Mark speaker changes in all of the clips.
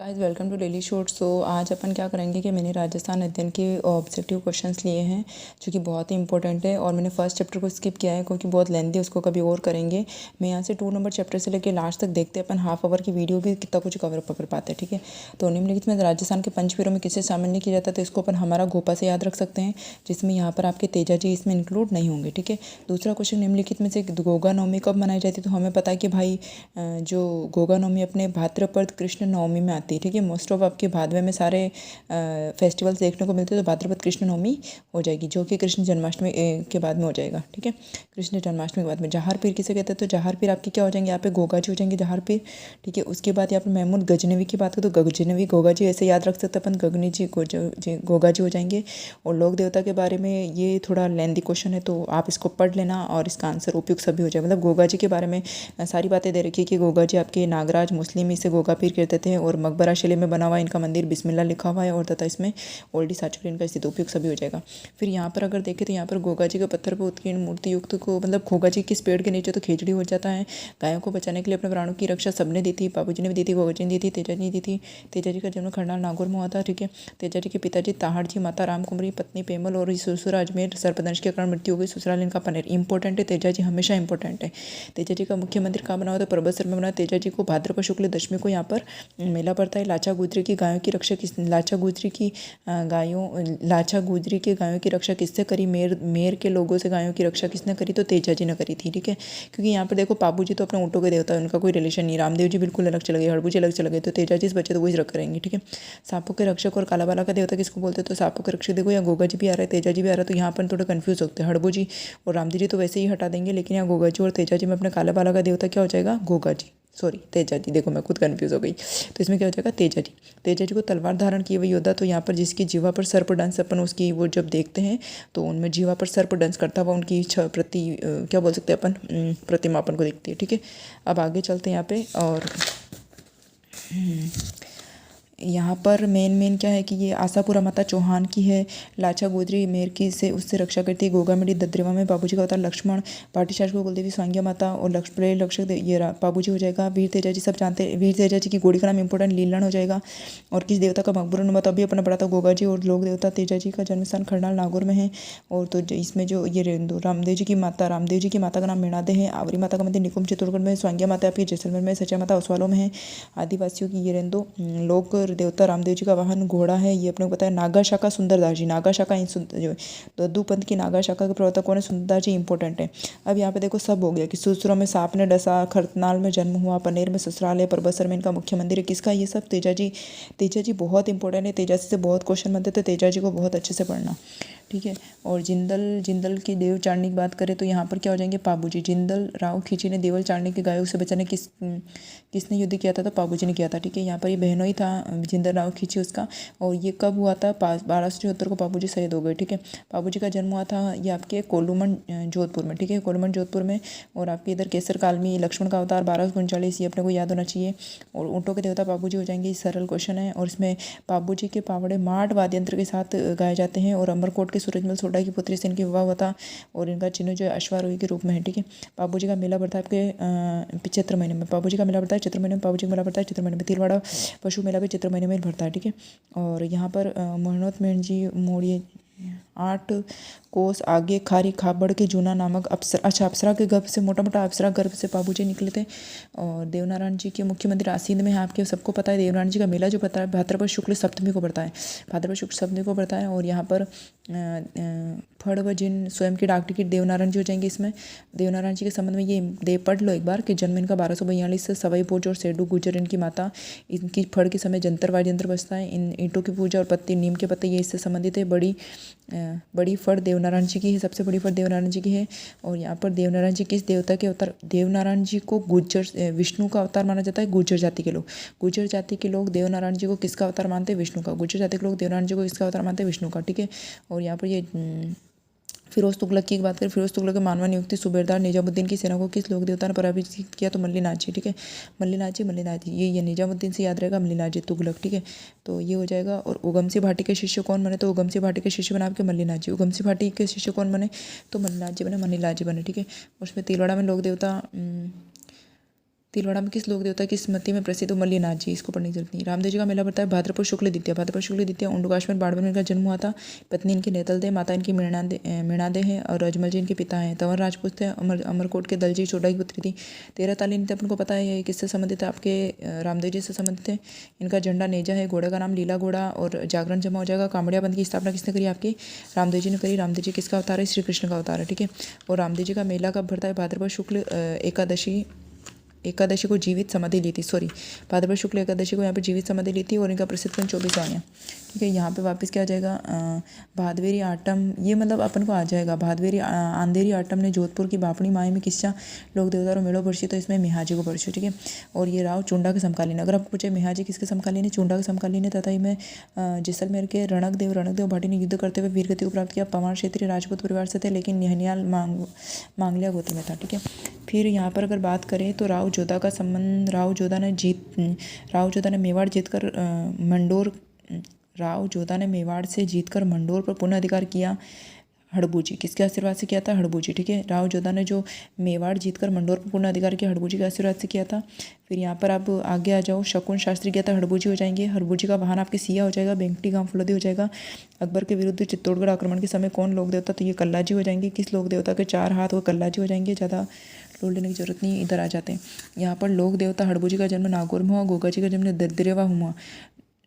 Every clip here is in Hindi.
Speaker 1: Guys welcome to daily short. So आज अपन क्या करेंगे कि मैंने राजस्थान अध्ययन के ऑब्जेक्टिव क्वेश्चंस लिए हैं जो कि बहुत ही इंपॉर्टेंट है। और मैंने फर्स्ट चैप्टर को स्किप किया है क्योंकि बहुत लेंथी है, उसको कभी और करेंगे। मैं यहाँ से 2 नंबर चैप्टर से लेकर लास्ट तक देखते हैं अपन हाफ आवर की वीडियो भी कितना कुछ कवर अप कर पाते हैं। ठीक है, तो निम्नलिखित में राजस्थान के पंचवीरों में किसे शामिल नहीं किया जाता, तो इसको अपन हमारा गोपा से याद रख सकते हैं, जिसमें यहाँ पर आपके तेजा जी इसमें इंक्लूड नहीं होंगे। ठीक है, दूसरा क्वेश्चन निम्नलिखित में से गोगा नवमी कब मनाई जाती है, तो हमें पता है कि भाई जो गोगा नवमी अपने भाद्रपद कृष्ण नवमी में आती है। ठीक है, मोस्ट ऑफ आपके भादवे में सारे फेस्टिवल्स देखने को मिलते हैं, तो भाद्रपद कृष्ण नवमी हो जाएगी जो कि कृष्ण जन्माष्टमी के बाद में हो जाएगा। ठीक है, कृष्ण जन्माष्टमी के बाद में जहार पीर किसे कहते हैं, तो जहार पीर आपके क्या हो जाएंगे, यहाँ पे गोगा जी हो जाएंगे जहार पीर। ठीक है, उसके बाद यहाँ पे महमूद गजनवी की बात करें तो गजनवी गोगा जी ऐसे याद रख सकते हैं अपन, गगनी जी गोगा जी हो जाएंगे। और लोक देवता के बारे में ये थोड़ा लेंदी क्वेश्चन है, तो आप इसको पढ़ लेना और इसका आंसर उपयुक्त सभी हो जाए। मतलब गोगा जी के बारे में सारी बातें दे रखी है कि गोगा जी आपके नागराज मुस्लिम इसे गोगा पीर कहते थे, और मकबरा शिले में बना हुआ इनका मंदिर बिस्मिल्लाह लिखा हुआ है, और तथा इसमें ओल्डी साचुरी इनका स्थित उपयुक्त सभी हो जाएगा। फिर यहाँ पर अगर देखें तो यहाँ पर गोगा जी के पत्थर पर उत्कीर्ण मूर्ति युक्त को, मतलब गोगा जी किस पेड़ के नीचे तो खिचड़ी हो जाता है। गायों को बचाने के लिए अपने प्राणों की रक्षा सबने दी थी, बाबू जी ने भी दी थी, गोगा जी ने दी थी, तेजा जी ने दी थी। तेजा जी का जन्म खरनाल नागौर में हुआ था। ठीक है, तेजा जी के पिताजी ताहड़ जी, माता राम कुमारी, पत्नी पेमल और ससुर अजमेर सर्पदंश के कारण मृत्यु हो गई, ससुराल इनका पनेर। इंपॉर्टेंट है, तेजा जी हमेशा इंपॉर्टेंट है। तेजा जी का मुख्य मंदिर कहाँ बना हुआ था, परबतसर में बना। तेजा जी को भाद्रपद शुक्ल दशमी को यहाँ पर मेला पड़ता है। लाचा गुजरी की गायों की रक्षा किस लाचा गुजरी की गायों की रक्षा किससे करी, मेर के लोगों से गायों की रक्षा किसने करी, तो तेजा जी ने करी थी। ठीक है, क्योंकि यहाँ पर देखो पाबू जी तो अपने ऊँटों के देवता है, उनका कोई रिलेशन नहीं। रामदेव जी बिल्कुल अलग चले गए, हड़बू जी अलग चले गए, तो तेजा जी इस बच्चे तो वही रख करेंगे। ठीक है, सांपों के रक्षक और कालाबाला का देवता किसको बोलते हैं, तो सांपों के रक्षक देखो यहाँ गोगा जी भी आ रहा है, तेजा जी भी आ रहा है, तो यहाँ पर थोड़ा कंफ्यूज होते हैं। हड़बू जी और रामदेव जी तो वैसे ही हटा देंगे, लेकिन यहाँ गोगा जी और तेजा जी में अपने कालाबाला का देवता क्या हो जाएगा, गोगा जी, सॉरी तेजा जी, देखो मैं खुद कंफ्यूज हो गई। तो इसमें क्या हो जाएगा, तेजा जी। तेजा जी को तलवार धारण किए हुए योद्धा, तो यहाँ पर जिसकी जीवा पर सर्प डांस अपन उसकी वो जब देखते हैं तो उनमें जीवा पर सर्प डांस करता हुआ उनकी क्या बोल सकते हैं अपन, प्रतिमा अपन को दिखती है। ठीक है, अब आगे चलते हैं यहाँ पे। और यहाँ पर मेन क्या है कि ये आशापुरा माता चौहान की है, लाचा गोदरी मेर की से उससे रक्षा करती है। गोगा मेडी दद्रेवा में बाबूजी का अवतार लक्ष्मण, पाटीशाज को कुलदेवी स्वांग्या माता और लक्षक ये बाबूजी हो जाएगा। वीर तेजा जी सब जानते हैं, वीर तेजा जी की गोड़ी का नाम इंपॉर्टेंट लीलन हो जाएगा। और किस देवता का मकबरा नुमा, तो अभी अपना पढ़ा था गोगा जी। और लोक देवता तेजा जी का जन्म स्थान खरनाल नागौर में है। और तो इसमें जो ये रामदेव जी की माता का नाम मीणादे है। आवरी माता का मंदिर निकुंभ चित्तौड़गढ़ में, स्वांग्या माता आपकी जैसलमेर में, सचा माता ओसवालों में है। आदिवासियों की ये रेंदो लोक देवता रामदेव जी का वाहन घोड़ा है, ये अपने को पता है। नागा शाखा सुंदरदास जी, नागा शाखा जो दद्दू पंथ की नागा शाखा के प्रवर्तक कौन है, सुंदरदास जी इंपॉर्टेंट है। अब यहाँ पे देखो सब हो गया कि ससुरों में सांप ने डसा, खरतनाल में जन्म हुआ, पनेर में ससुराल है, परबतसर में इनका मुख्य मंदिर है, किसका, ये सब तेजा जी। तेजा जी बहुत इंपॉर्टेंट है, तेजा से बहुत क्वेश्चन बनते थे, तेजा जी को बहुत अच्छे से पढ़ना। ठीक है, और जिंदल की देव चारणी की बात करें तो यहाँ पर क्या हो जाएंगे, पाबू जी। जिंदल राव खींची ने देवल चारणी के गायों से बचाने किसने युद्ध किया था, तो पाबू जी ने किया था। ठीक है, यहाँ पर ये बहनों ही था जिंदल राव खींची उसका। और ये कब हुआ था, 1274 को बाबू जी शहीद हो गए। ठीक है, बाबू जी का जन्म हुआ था ये आपके कोलूमन जोधपुर में। ठीक है, कोलूमन जोधपुर में। और आपके इधर केसर काल में लक्ष्मण का अवतार 1239, ये अपने को याद होना चाहिए। और ऊँटों के देवता बाबू जी हो जाएंगे, ये सरल क्वेश्चन है। और इसमें बाबू जी के पावड़े माठ वाद्य यंत्र के साथ गाए जाते हैं। और अमरकोट के सूरजमल सोडा की पुत्री से इनकी विवाह हुआ था, और इनका चिन्ह जो है अश्वारोही के रूप में है। ठीक है, बाबू जी का मेला बढ़ता है आपके चैत्र महीने में, बाबू जी का मेला बढ़ता है चैत्र महीने में, बाबू जी का मेला बढ़ता है चैत्र महीने में। तिलवाड़ा पशु मेला भी चैत्र महीने में भरता है। ठीक है, और यहाँ पर मोहनोत मेहन जी मोड़िए 8 कोस आगे खारी खाबड़ के जूना नामक अप्सरा के गर्भ से, मोटा मोटा अप्सरा गर्भ से बाबू जी निकले थे। और देवनारायण जी के मुख्य मंदिर आसीन में है, आपके सबको पता है। देवनारायण जी का मेला जो पता है भाद्रपद शुक्ल सप्तमी को पड़ता है, भाद्रपद शुक्ल सप्तमी को पड़ता है। और यहाँ पर फड़ व जिन स्वयं की डाक टिकट देवनारायण जी हो जाएंगे। इसमें देवनारायण जी के संबंध में ये पढ़ लो एक बार कि जन्म इनका 1242 से सवाई भोज और सेडू गुजर इनकी माता। इनकी फड़ के समय जंतर वाद्य यंत्र बजता है। इन ईंटों की पूजा और पत्ती नीम के पत्ते ये इससे संबंधित है। बड़ी फड़ देवनारायण जी की है, सबसे बड़ी फड़ देवनारायण जी की है। और यहाँ पर देवनारायण जी किस देवता के अवतार, देवनारायण जी को विष्णु का अवतार माना जाता है। गुर्जर जाति के लोग देवनारायण जी को किसका अवतार मानते हैं, विष्णु का। गुर्जर जाति के लोग देवनारायण जी को किसका अवतार मानते हैं, विष्णु का। ठीक है, और यहाँ पर ये फिरोज तुगलक की बात करें, फिरोज तुगलक के मानवा नियुक्ति सूबेदार निजामुद्दीन की सेना को किस लोक देवता ने पराजित किया, तो मल्लिनाथ जी। ठीक है, मल्लिनाथ जी ये निजामुद्दीन से याद रहेगा, मल्लिनाथ जी तुगलक। ठीक है, तो ये हो जाएगा। और उगमसी भाटी के शिष्य कौन बने, तो उगमसी भाटी के शिष्य बना आपके मल्लिनाथ जी। उगमसी भाटी के शिष्य कौन बने, तो मल्लिनाथ जी बने, मणिलाल जी बने। ठीक है, उसमें तिलवाड़ा में लोक देवता तिलवाड़ा में किस लोक देवता की स्मृति में प्रसिद्ध हो? मल्लिनाथ जी, इसको पढ़ने की जरूरत नहीं। रामदेव जी का मेला पड़ता है भाद्रपद शुक्ल द्वितीया। भाद्रपद शुक्ल द्वितीया उंडुकाश में बाड़मेर में इनका जन्म हुआ था। पत्नी इनकी नेतलदेव, माता इनकी मृणादे हैं और अजमल जी इनके पिता हैं। तंवर राजपूत थे। अमरकोट के दलजी चोड़ा की पुत्री थी। 13 ताली नीति अपन को पता है ये किससे संबंधित है? आपके रामदेव जी से संबंधित है। इनका झंडा नेजा है। घोड़े का नाम लीला घोड़ा और जागरण जमा हो जाएगा। कामड़िया बंद की स्थापना किसने करी? आपके रामदेव जी ने करी। रामदेव जी किसका अवतार है? श्री कृष्ण का अवतार है, ठीक है। और रामदेव जी का मेला कब भरता है? भाद्रपद शुक्ल एकादशी को जीवित समाधि ली थी। भाद्रपद शुक्ल एकादशी को यहाँ पे जीवित समाधि ली थी और इनका प्रसिद्ध ग्रंथ 24 वाणियाँ, ठीक है। यहाँ पे वापस क्या आ जाएगा? भादवेरी आटम, ये मतलब अपन को आ जाएगा। भादवेरी आंधेरी आटम ने जोधपुर की बापणी माई में किस्सा लोक देवता मेड़ो बरसी, तो इसमें मेहाजी को बरसी, ठीक है। और ये राव चुंडा के समकालीन। अगर आपको पूछे मेहाजी किसके समकालीन है? चुंडा के समकालीन है। तथा इनमें जैसलमेर के रणकदेव भाटी ने युद्ध करते हुए वीरगति को प्राप्त किया। पवार क्षेत्रीय राजपूत परिवार से थे, लेकिन निहनियाल मांगलिया गोत्र में था, ठीक है। फिर यहाँ पर अगर बात करें तो राव जोधा का संबंध, राव जोधा ने मेवाड़ जीतकर राव जोधा ने मेवाड़ से जीतकर मंडोर पर पुनः अधिकार किया। हड़बूजी किसके आशीर्वाद से किया था? हड़बूजी, ठीक है। राव जोधा ने जो मेवाड़ जीतकर मंडोर पर पुनः अधिकार किया, हड़बूजी के आशीर्वाद से किया था। फिर यहाँ पर आप आगे आ जाओ। शकुन शास्त्री किया था, हड़बूजी हो जाएंगे। हड़बूजी का वाहन आपके सिया हो जाएगा। बेंकटी गांव फुलोदी हो जाएगा। अकबर के विरुद्ध चित्तौड़गढ़ आक्रमण के समय कौन लोक देवता? तो ये कल्लाजी हो जाएंगे। किस लोक देवता के 4 हाथ? वो कल्लाजी हो जाएंगे। ज़्यादा लोड लेने की जरूरत नहीं, इधर आ जाते हैं। यहाँ पर लोक देवता हड़बूजी का जन्म नागौर में हुआ। गोगाजी का जन्म दद्रेवा हुआ।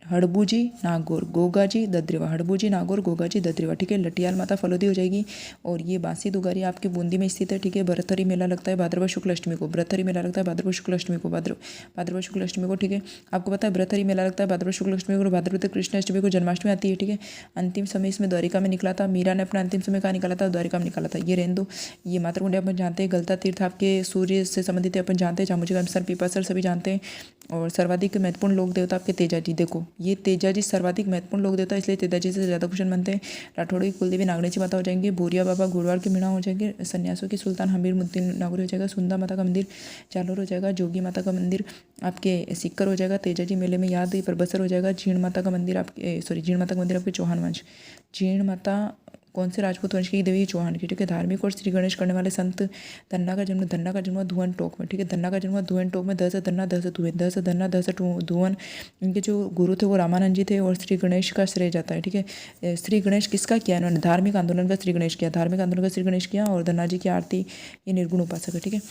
Speaker 1: हड़बूजी नागौर गोगाजी दद्रेवा, हड़बूजी नागौर गोगाजी दद्रेवा, ठीक है। लटियाल माता फलोदी हो जाएगी। और ये बांसी दुगारी आपकी बूंदी में स्थित है, ठीक है। भरथरी मेला लगता है भाद्रपद शुक्ल अष्टमी को। भरथरी मेला लगता है भाद्रपद शुक्ल अष्टमी को, भाद्रपद शुक्ल अष्टमी को, ठीक है। आपको पता है भरथरी मेला लगता है भाद्रपद शुक्ल अष्टमी को। भाद्रपद कृष्ण अष्टमी को जन्माष्टमी आती है, ठीक है। अंतिम समय इसमें द्वारिका में निकला था। मीरा ने अपना अंतिम समय कहाँ निकाला था? द्वारिका में निकाला था। ये रेंदो, ये मातृकुंड अपन जानते हैं। गलता तीर्थ आपके सूर्य से संबंधित है, अपन जानते हैं। जामुजी का सर पीपासर सभी जानते हैं। और सर्वाधिक महत्वपूर्ण लोक देवता आपके तेजाजी। देखो ये तेजाजी सर्वाधिक महत्वपूर्ण लोक देवता, इसलिए तेजाजी से ज़्यादा क्वेश्चन बनते हैं। राठौड़ी की कुलदेवी नागणेची माता हो जाएंगे। भूरिया बाबा गुड़वार के मीणा हो जाएंगे। सन्यासों की सुल्तान हमीर मुद्दीन नागौरी हो जाएगा। सुंदा माता का मंदिर जालोर हो जाएगा। जोगी माता का मंदिर आपके सिक्कर हो जाएगा। तेजाजी मेले में याद परबसर हो जाएगा। जीण माता का मंदिर आपके जीण माता का मंदिर आपके चौहान वंश। जीण माता कौन से राजपूत वंश की देवी? चौहान की, ठीक है। धार्मिक और श्री गणेश करने वाले संत। धन्ना का जन्म हुआ धुवन टोक में, ठीक है। धन्ना का जन्म हुआ धुवन टोक में। ध से धन्ना ध से धुवन, ध से धन्ना ध से धुवन। इनके जो गुरु थे वो रामानंद जी थे। और श्री गणेश का श्रेय जाता है, ठीक है। श्री गणेश किसका किया इन्होंने? धार्मिक आंदोलन का श्री गणेश किया। धार्मिक आंदोलन का श्री गणेश किया। और धन्ना जी की आरती ये निर्गुण उपासक है, ठीक है।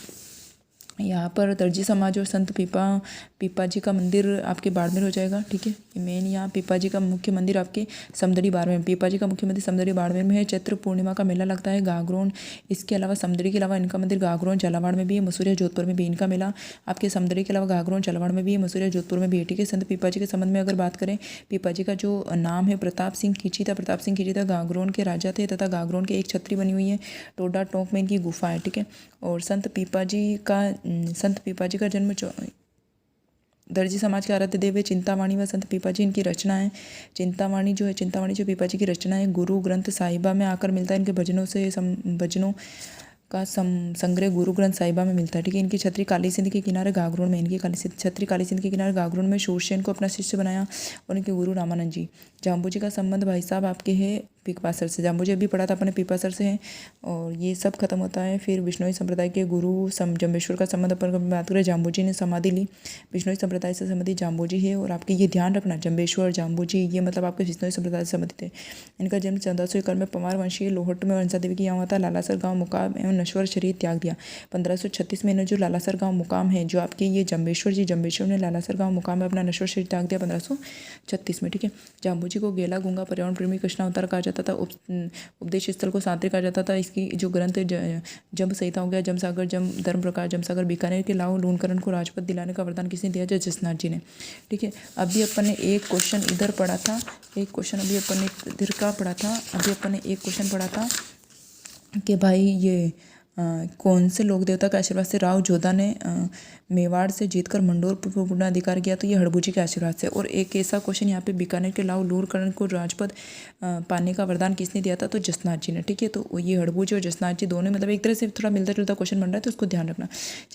Speaker 1: यहाँ पर दर्जी समाज और संत पीपा जी का मंदिर आपके बाड़मेर हो जाएगा, ठीक है। मेन यहाँ पीपा जी का मुख्य मंदिर आपके समदड़ी बाड़मेर में। पीपा जी का मुख्य मंदिर समदड़ी बाड़मेर में है। चैत्र पूर्णिमा का मेला लगता है गागरोन। इसके अलावा समदड़ी के अलावा इनका मंदिर गागरोन झालावाड़ में भी है। मसूरिया जोधपुर में भी इनका मेला आपके समदड़ी के अलावा गागरोन झालावाड़ में भी है। मसूरिया जोधपुर में भी है, ठीक है। संत पीपा जी के संबंध में अगर बात करें, पीपा जी का जो नाम है प्रताप सिंह खींची था। प्रताप सिंह खींची था गागरोन के राजा थे तथा गागरोन के एक छतरी बनी हुई है। टोडा टोंक में इनकी गुफा है, ठीक है। और संत पीपा जी का जन्म दर्जी समाज के आराध्य देव है चिंतामणि व संत पीपा जी इनकी रचना है। चिंतामणि जो पीपा जी की रचना है गुरु ग्रंथ साहिबा में आकर मिलता है। इनके भजनों का संग्रह गुरु ग्रंथ साहिबा में मिलता है, ठीक है। इनकी छतरी काली सिंध के किनारे गागरोन में, इनकी छतरी काली सिंध के किनारे गागरोन में शूरसेन को अपना शिष्य बनाया। और इनके गुरु रामानंद जी। जाम्बू जी का संबंध भाई साहब आपके है पीपासर से। जाम्बू जी अभी पढ़ा था अपने पीपासर से हैं। और ये सब खत्म होता है। फिर विष्णुई संप्रदाय के गुरु जम्बेश्वर का संबंध अपन बात करें, जाम्बू जी ने समाधि ली। विष्णुई संप्रदाय से संबंधित जाम्बू जी है। और आपके ये ध्यान रखना जम्बेश्वर जाम्बू जी ये मतलब आपके विष्णुई संप्रदाय से संबंधित है। इनका जन्म 1400 एकड़ में पवार वंशीय लोहट में वंशा देवी की यहाँ हुआ था। लालासर गाँव मुकाम एवं नश्वर शरीर त्याग दिया। 1536 में जो लालासर गाँव मुकाम है जो आपके ये जम्बेश्वर ने लालासर गाँव मुकाम में अपना नश्वर शरीर त्याग दिया 1536 में, ठीक है। जाम्बू जी को गेला गूंगा पर्यावरण प्रेमी कृष्णा अवतार कहा जाता था। उपदेश स्थल को सांत्रिक कहा जाता था। इसकी जो ग्रंथ जम संहिता हो गया, जम सागर, जम धर्म प्रकाश, जम सागर, बीकानेर के लाहौर लूणकरण को राजपद दिलाने का वरदान किसने दिया? जसनाथ जी ने, ठीक है। अभी अपन ने एक क्वेश्चन इधर पढ़ा था, एक क्वेश्चन अभी अपन ने इधर का पढ़ा था। अभी अपन ने एक क्वेश्चन पढ़ा था कि भाई ये कौन से लोक देवता के आशीर्वाद से राव जोधा ने मेवाड़ से जीतकर मंडोर पर पूर्ण अधिकार किया? तो ये हड़बूजी के आशीर्वाद से। और एक ऐसा क्वेश्चन यहाँ पे बीकानेर के लाव लूणकरण को राजपद पाने का वरदान किसने दिया था? तो जसनाथ जी ने, ठीक है। तो ये हड़बूजी और जसनाथ जी दोनों मतलब एक तरह से थोड़ा मिलता जुलता क्वेश्चन बन रहा है, तो उसको ध्यान रखना।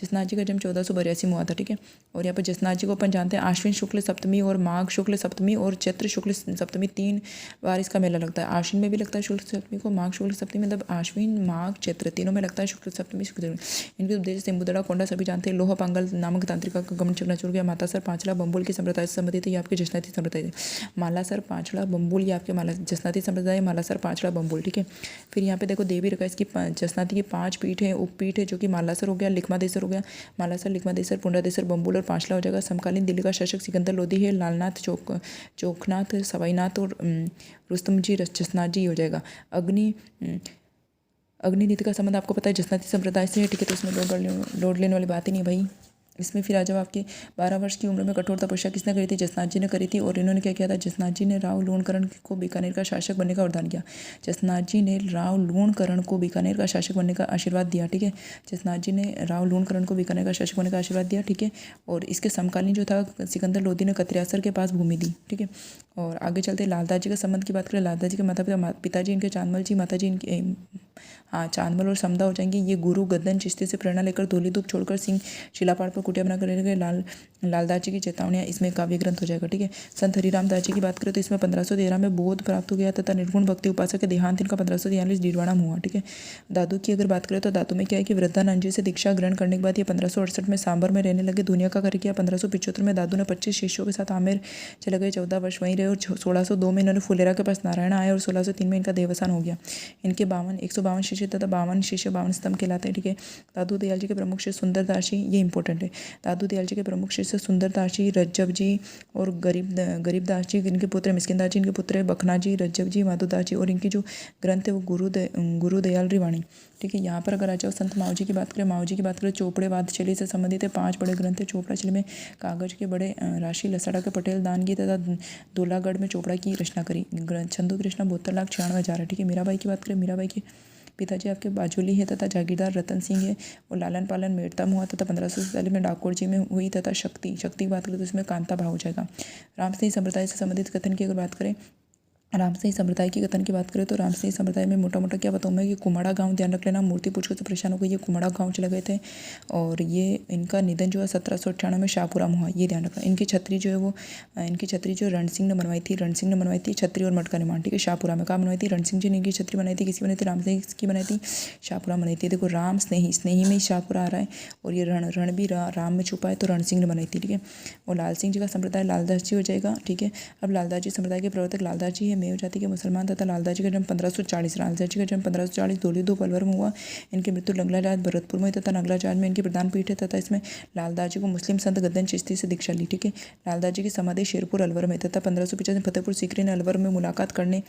Speaker 1: जसनाथ जी का जन्म 1482 में हुआ था, ठीक है। और यहाँ पर जसनाथ जी को अपन जानते हैं आश्विन शुक्ल सप्तमी और माघ शुक्ल सप्तमी और चैत्र शुक्ल सप्तमी 3 बार इसका मेला लगता है। आश्विन में भी लगता है शुक्ल सप्तमी को, माघ शुक्ल सप्तमी मतलब आश्विन माघ चैत्र तीनों में लगता है शुक्ल सप्तमी शुक्ल इनके उद्देश्य सिंबुदड़ा कोंडा सभी जानते हैं। लोहा पांगल नामक तांत्रिका का गमन चकनाचूर गया। मातासर पांचड़ा बम्बुल की संप्रदाय से संबंधित है, ये आपके जसनाती संप्रदाय है। मालासर पांचड़ा बम्बुल ये आपके जसनाती संप्रदाय है, मालासर पांचड़ा बम्बुल, ठीक है। फिर यहाँ पे देखो देवी रेखा इसकी जसनाती की 5 पीठ है, उपपीठ है, जो कि मालासर हो गया, लिखमादेसर हो गया, मालासर, लिखमादेसर, पुंडरादेसर, बम्बुल और पांचला हो जाएगा। समकालीन दिल्ली का शासक सिकंदर लोधी है। लालनाथ, चोखनाथ, सवाईनाथ और रुस्तम जी, जसनाथ जी हो जाएगा। अग्निनीति का संबंध आपको पता है जसनाती संप्रदाय से है, ठीक है। तो इसमें लोड लेने वाली बात ही नहीं भाई। इसमें फिर आ जाओ आपके 12 वर्ष की उम्र में कठोर तपस्या किसने करी थी? जसनाथ जी ने करी थी। और इन्होंने क्या किया था? जसनाथ जी ने राव लूणकरण को बीकानेर का शासक बनने का वरदान किया। जसनाथ जी ने राव लूणकरण को बीकानेर का शासक बनने का आशीर्वाद दिया, ठीक है। जसनाथ जी ने राव लूणकरण को बीकानेर का शासक बनने का आशीर्वाद दिया, ठीक है। और इसके समकालीन जो था सिकंदर लोधी ने कत्रियासर के पास भूमि दी, ठीक है। और आगे चलते लालदास जी के संबंध की बात करें। लालदास जी के पिताजी इनके चांदमल जी, माता जी इनके चांदमल और समदा हो जाएंगे। ये गुरु गद्दन चिश्ती से प्रेरणा लेकर धोली धूप छोड़कर सिंह शिलापाड़ पर कुटिया बना कर रह गए। लालदास जी की चेतावनियाँ इसमें काव्य ग्रंथ हो जाएगा, ठीक है। संत हरिराम दास जी की बात करें तो इसमें 1513 में बोध प्राप्त हो गया तथा निर्गुण भक्ति उपासक के देहांत इनका 1543 डीडवाड़ा में हुआ, ठीक है। दादू की अगर बात करें तो दादू में क्या है कि वृद्धानंद जी से दीक्षा ग्रहण करने के बाद ये 1568 में सांबर में रहने लगे। दुनिया का कार्य किया। 1575 में दादू ने 25 शिष्यों के साथ आमेर चले गए। 14 वर्ष वहीं रहे और 1602 में इन्होंने फुलेरा के पास नारायण आए और 1603 में इनका देवसान हो गया। इनके 152 शिष्य तथा 52 शिष्य 52 स्तंभ कहलाते हैं, ठीक है। दादू दयाल जी के प्रमुख शिष्य सुंदरदास जी, ये इंपॉर्टेंट है। दादू दयाल जी के प्रमुख शिष्य सुंदरदास जी, रज्जब जी और गरीबदास जी इनके पुत्र, मिस्किनदास जी इनके पुत्र, बखना जी, रज्जब जी, माधोदास जी। और इनकी जो ग्रंथ है वो गुरुदयाल रिवाणी, ठीक है। यहाँ पर अगर आ जाओ संत माऊ जी की बात करें। माऊ जी की बात करें चोपड़े वादशैली से संबंधित है। 5 बड़े ग्रंथ है चोपड़ा शैली में। कागज के बड़े राशि लसड़ा के पटेल दान की तथा दोलागढ़ में चोपड़ा की रचना करी। छंदो की रचना 72,96,000 है, ठीक है। मीराबाई की बात करें। मीराबाई के पिताजी आपके बाजोली है तथा जागीरदार रतन सिंह है। और लालन पालन मेड़ता में हुआ तथा 1547 में डाकोर जी में हुई। तथा शक्ति की बात करें तो इसमें कांता भाव हो जाएगा। रामसिंह संप्रदाय से संबंधित कथन की अगर बात करें, रामसिंह संप्रदाय की कथन की बात करें तो रामसिंह संप्रदाय में मोटा मोटा क्या बताऊँ मैं कि कुमाड़ा गांव, ध्यान रख लेना, मूर्ति पूछो तो परेशान हो गई, ये कुमाड़ा गांव चले गए थे। और ये इनका निधन जो है 1798 में शाहपुरा में हुआ, ये ध्यान रखना। इनकी छतरी जो है वो इनकी छतरी जो रण सिंह ने बनवाई थी। रण सिंह ने बनवाई थी छतरी और मटका निर्माण, ठीक है। शाहपुरा में कहाँ बनवाई थी? रण सिंह जी ने इनकी छतरी बनाई थी। किसी बनाई थी? रामसिंह की बनाई थी, शाहपुरा बनाई थी। देखो राम स्नेही में ही शाहपुरा आ रहा है और ये रण भी राम में छुपा है तो रण सिंह ने बनाई थी, ठीक है। और लाल सिंह जी का संप्रदाय लालदास जी हो जाएगा, ठीक है। अब लालदास जी संप्रदाय के प्रवर्तक लालदास जी है, मेव जाति के मुसलमान तथा लालदास जी का जन्म 1540, लालदास जी का जन्म 1540 धोली धूप अलवर में हुआ। इनकी मृत्यु नगलाजाज भरतपुर में तथा नगलाजाज में इनकी प्रधान पीठ है तथा इसमें लालदास जी को मुस्लिम संत गद्दन चिश्ती से दीक्षा ली, ठीक है। लालदास जी की समाधि शेरपुर अलवर में तथा 1550 में फतेहपुर सीकरी ने अलवर में मुलाकात करने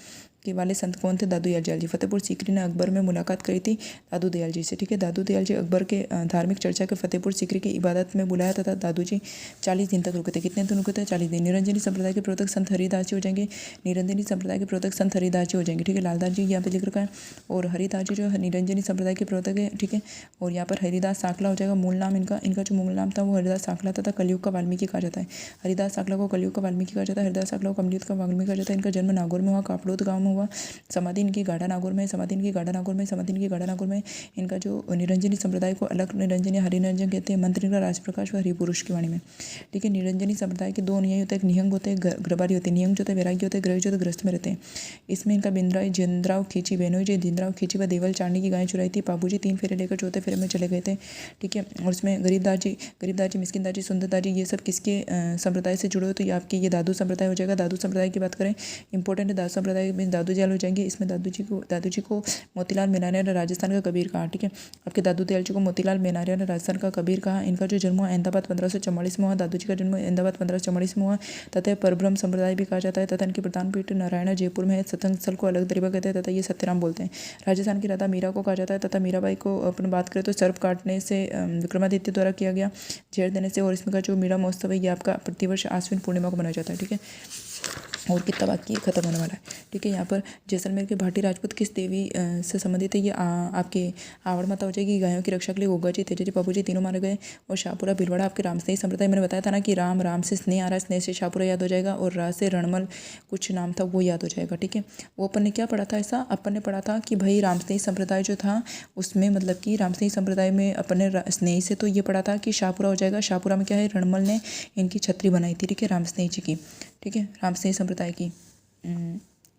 Speaker 1: के वाले संत कौन थे? दादू दयाल जी। फतेहपुर सीकरी ने अकबर में मुलाकात करी थी दादू दयाल जी से, ठीक है। दादू दयाल जी अकबर के धार्मिक चर्चा के फतेहपुर सीकरी की इबादत में बुलाया तथा दादू जी 40 दिन तक रुके थे। कितने दिन रुके थे? 40 दिन। निरंजनी संप्रदाय के प्रवर्तक संत हरिदास जी हो जाएंगे। निरंजनी संप्रदाय के प्रवर्तक संत हरिदास जी हो जाएंगे, ठीक है। लालदास जी यहाँ पे लिख रखा है। और हरिदास जी जो है निरंजनी संप्रदाय के प्रवर्तक है, ठीक है। और यहाँ पर हरिदास साखला हो जाएगा मूल नाम इनका जो मूल नाम था वो हरिदास साखला तथा कलयुग का वाल्मीकि कहा जाता है। हरिदास साखला को कलयुग का वाल्मीकि कहा जाता है। हरिदास साखला को कमलियुग का वाल्मीकि कहा जाता है। इनका जन्म नागौर में हुआ, कापड़ोद गाँव में हुआ। समाधि इनकी गाढ़ा नागौर में, समाधि इनकी गाढ़ा नागौर में, समाधि इनकी गाढ़ा नागौर में। इनका जो निरंजनी संप्रदाय को अलग निरंजन या हरिनिरंजन कहते हैं। मंत्र इनका राजप्रकाश व हरिपुरुष की वाणी में, ठीक है। निरंजनी संप्रदाय के 2 न्याय होते हैं, एक निहंग होते हैं, ग्रबारी होते हैं। निहंग जो होते हैं वैराग्य होते हैं, ग्रह जो होते ग्रस्त में रहते हैं। इसमें इनका बिंद्राई जिंद्राव खींची बेनोई जी जिंद्राव खींची व देवल चांदी की गाय चुराई थी। बाबूजी 3 फेरे लेकर चौथे फेरे में चले गए थे, ठीक है। और इसमें गरीबदास जी, मिस्किनदास जी, सुंदरदास जी ये सब किसके संप्रदाय से जुड़े हो? तो ये आपकी ये दादू संप्रदाय हो जाएगा। दादू संप्रदाय की बात करें, इंपॉर्टेंट है दादू संप्रदाय में दादू दयाल हो जाएंगे। इसमें दादू जी को मोतीलाल मेनारिया ने राजस्थान का कबीर कहा, ठीक है। आपके दादू दयाल जी को मोतीलाल मेनारिया ने राजस्थान का कबीर कहा। इनका जो जन्म हुआ अहमदाबाद 1544 में हुआ। दादू जी का जन्म अहमदाबाद 1544 में हुआ तथा परब्रह्म संप्रदाय भी कहा जाता है तथा इनकी प्रधान पीठ नारायण जयपुर में है। सत्संग स्थल को अलग दरबार कहते हैं तथा ये सत्यराम बोलते हैं। राजस्थान की राधा मीरा को कहा जाता है तथा मीराबाई को अपन बात करें तो सर्प काटने से विक्रमादित्य द्वारा किया गया, झेड़ देने से। और इसमें का जो मीरा महोत्सव है ये आपका प्रतिवर्ष आश्विन पूर्णिमा को मनाया जाता है, ठीक है। और कितना बाकी खत्म होने वाला है, ठीक है। यहाँ पर जैसलमेर के भाटी राजपूत किस देवी से संबंधित है? ये आपके आवड़ माता हो जाएगी। गायों की रक्षा के लिए गोगा जी, तेजा जी, बाबू जी तीनों मारे गए। और शाहपुरा भिलवाड़ा आपके रामस्नेही संप्रदाय, मैंने बताया था ना कि राम से स्नेह आ रहा है, स्नेह से शाहपुरा याद हो जाएगा। और रा से रणमल कुछ नाम था वो याद हो जाएगा, ठीक है। वो अपन ने क्या पढ़ा था? ऐसा अपन ने पढ़ा था कि भाई रामस्नेही संप्रदाय जो था उसमें मतलब कि रामस्नेही संप्रदाय में अपन ने स्नेही से तो ये पढ़ा था कि शाहपुरा हो जाएगा। शाहपुरा में क्या है? रणमल ने इनकी छतरी बनाई थी, ठीक है, रामस्नेही जी की, ठीक है, रामस्नेही संप्रदाय की।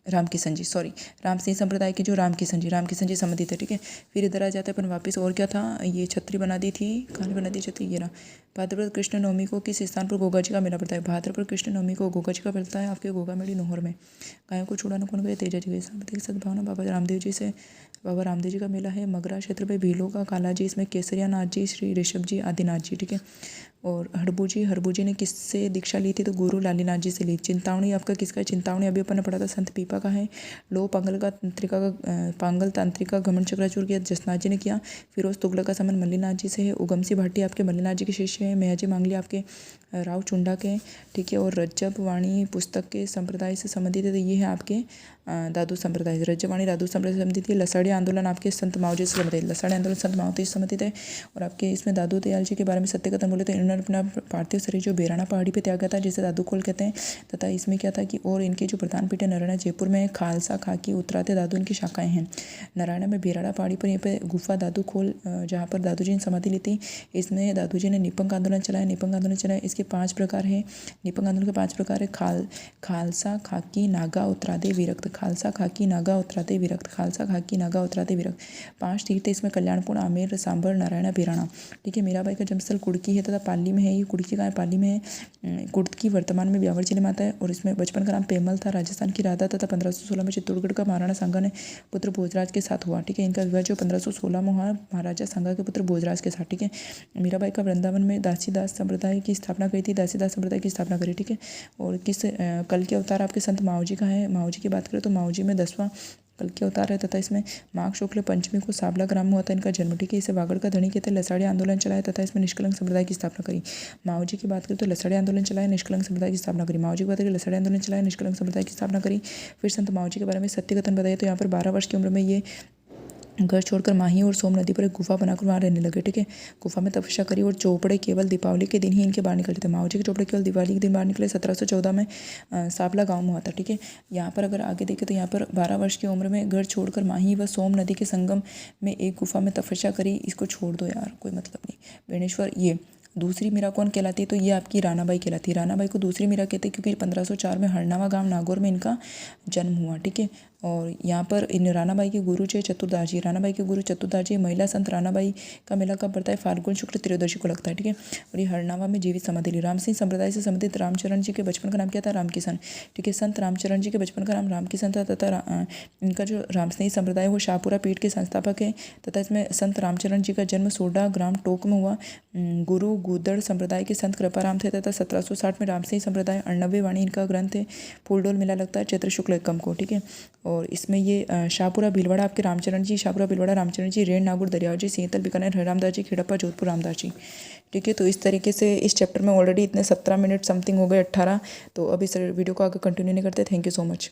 Speaker 1: राम किशन जी, सॉरी, राम सिंह संप्रदाय के जो राम किशन जी संबंधित है। ठीक है, फिर इधर आ जाता है अपन वापस। और क्या था, ये छतरी बना दी थी, कहाँ बना दी छतरी, ये रहा। भाद्रपद कृष्ण नवमी को किस स्थान पर गोगा जी का मेला पड़ता है? भाद्रपद कृष्ण नवमी को गोगा जी का पड़ता है आपके गोगामेड़ी नोहर में। गायों को छुड़ाना कौन करे? तेजा जी के साथ सद्भावना बाबा रामदेव जी से। बाबा रामदेव जी का मेला है मगरा क्षेत्र पे भीलों का काला जी, इसमें केसरिया नाथ जी, श्री ऋषभ जी, आदिनाथ जी। ठीक है, और हड़बू जी ने किससे दीक्षा ली थी? तो गुरु लालीनाथ जी से ली। चिंतावणी आपका किसका है? चिंतावणी अभी अपन ने पढ़ा था संत पीपा का है। लो पांगल तांत्रिका घमंड चक्राचूर किया जसनाथ जी ने किया। फिरोज तुगलक का संबंध मल्लीनाथ जी से है। उगमसी भाटी आपके मल्लीनाथ जी के शिष्य हैं। मेहजी मांगली आपके राव चुंडा के। ठीक है, और रज्जब वाणी पुस्तक के संप्रदाय से संबंधित है, तो ये है आपके दादू संप्रदाय से। रज्जब वाणी दादू संप्रदाय से संबंधित है। लसाड़ी आंदोलन आपके संत मावजी से संबंधित है। लसाड़ी आंदोलन संत मावजी से संबंधित है। और आपके इसमें दादू दयाल जी के बारे में सत्य कथन बोले तो इन्होंने अपना पार्थिव शरीर जो बेराना पहाड़ी पे त्यागा था, जिसे दादू खोल कहते हैं। तथा इसमें क्या था कि और इनके जो प्रधान पीठ है नारायण जयपुर में, खालसा खाकी उत्तराते दादू इनकी शाखाएं हैं। नारायण में बेराड़ा पहाड़ी पर यहाँ पे गुफा दादू खोल, जहाँ पर दादू जी ने समाधि ली थी। इसमें दादू जी ने निपंग आंदोलन चलाया। इसके 5 प्रकार हैं। निपंग आंदोलन के 5 प्रकार है। खालसा खाकी नागा उत्तरादे विरक्त, खालसा खाकी नागा उत्तरादे विरक्त, खालसा खाकी नागा उत्तरादे विरक्त। 5 तीर्थ इसमें कल्याणपुर, आमेर, सांभर, नारायणा, बेराना। ठीक है, मीराबाई का जन्मस्थल कुड़की है तथा पाली में है। ये कुड़की का पाली में है। कुड़की वर्तमान में ब्यावर जिले में आता है। और इसमें बचपन का नाम पेमल था। राजस्थान की राधा तथा 1516 में चित्तौड़गढ़ का महाराणा सांगा ने पुत्र भोजराज के साथ हुआ। ठीक है, इनका विवाह जो 1516 में हुआ महाराजा सांगा के पुत्र भोजराज के साथ। ठीक है, मीराबाई का वृंदावन में दासीदास संप्रदाय की स्थापना करी थी। दासीदास संप्रदाय की स्थापना करी। ठीक है, और किस कल के अवतार आपके संत माऊ जी का है? माऊ जी की बात करें तो माऊ जी में 10वां कल के अवतार है। तथा इसमें माघ शुक्ल पंचमी को साबला ग्राम में हुआ था इनका जन्म। ठीक है, इसे वागड़ का धनी कहते हैं। लसाड़ी आंदोलन चलाया तथा इसमें निष्कलंक संप्रदाय की स्थापना करी। माऊ जी की बात करें तो लसाड़ी आंदोलन चलाया, निष्कलंक संप्रदाय की स्थापना करी। माऊ जी की बात करें लसाड़ी आंदोलन चलाया, निष्कलंक संप्रदाय की स्थापना करी। फिर संत माऊ जी के बारे में सत्य कथन बताइए, तो यहाँ पर 12 वर्ष की उम्र में ये घर छोड़कर माही और सोम नदी पर एक गुफा बनाकर वहाँ रहने लगे। ठीक है, गुफा में तपस्या करी। और चौपड़े केवल दीपावली के दिन ही इनके बाहर निकलते थे। माऊ जी के चौपड़े केवल दिवाली के दिन बाहर निकले। 1714 में साबला गांव में हुआ था। ठीक है, यहाँ पर अगर आगे देखें तो यहाँ पर 12 वर्ष की उम्र में घर छोड़कर माही व सोम नदी के संगम में एक गुफा में तपस्या करी। इसको छोड़ दो यार, कोई मतलब नहीं। बेणेश्वर, ये दूसरी मीरा कौन कहलाती है? तो ये आपकी रानाबाई कहलाती है। रानाबाई को दूसरी मीरा कहते हैं क्योंकि 1504 में हरनावा गांव नागौर में इनका जन्म हुआ। ठीक है, और यहाँ पर इन रानाबाई के गुरु थे चतुर्दास जी। रानाबाई के गुरु चतुर्दास जी। महिला संत रानाबाई का मेला कब पड़ता है? फाल्गुन शुक्ल त्रयोदशी को लगता है। ठीक है, और ये हरनावा में जीवित समाधि ली। राम सिंह संप्रदाय से संबंधित रामचरण जी के बचपन का नाम क्या था? रामकिशन। ठीक है, संत रामचरण जी के बचपन का नाम रामकिशन था। तथा इनका जो रामस्नेही संप्रदाय वो शाहपुरा पीठ के संस्थापक है। तथा इसमें संत रामचरण जी का जन्म सोडा ग्राम टोक में हुआ। गुरु गुदड़ संप्रदाय के संत कृपाराम थे। तथा 1760 में रामसिंह संप्रदाय 98 वाणी इनका ग्रंथ है। फूलडोल मेला लगता है चैत्र शुक्ल एकम को। ठीक है, और इसमें ये शाहपुरा भीलवाड़ा आपके रामचरण जी, शाहपुरा भीलवाड़ा रामचरण जी, रेण नागौर दरियाव जी, सीतल बीकानेर हरिरामदास जी, खेड़प्पा जोधपुर रामदास जी। ठीक है, तो इस तरीके से इस चैप्टर में ऑलरेडी इतने 17 मिनट समथिंग हो गए, 18। तो अब इस वीडियो को आगे कंटिन्यू नहीं करते। Thank you so much.